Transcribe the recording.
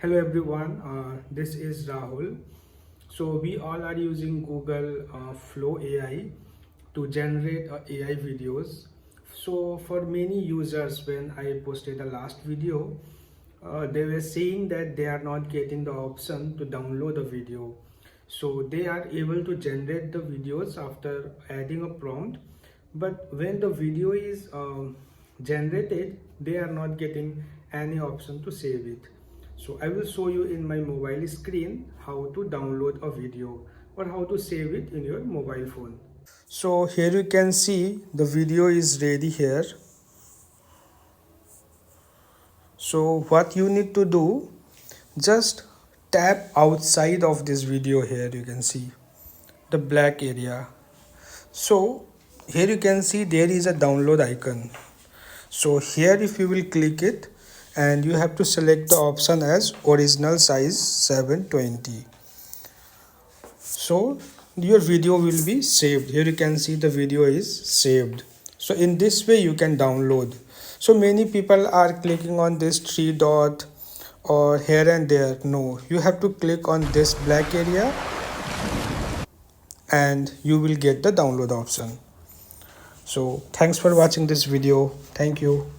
Hello everyone, this is Rahul. So we all are using Google Flow AI to generate AI videos. So for many users, when I posted the last video, they were saying that they are not getting the option to download the video. So they are able to generate the videos after adding a prompt, but when the video is generated, they are not getting any option to save it. So I will show you in my mobile screen how to download a video or how to save it in your mobile phone. So here you can see the video is ready here. So what you need to do, just tap outside of this video. Here you can see the black area. So here you can see there is a download icon. So here if you will click it, and you have to select the option as original size 720. So your video will be saved. Here you can see the video is saved. So in this way you can download. So many people are clicking on this three dot or here and there. No, you have to click on this black area and you will get the download option. So thanks for watching this video. Thank you.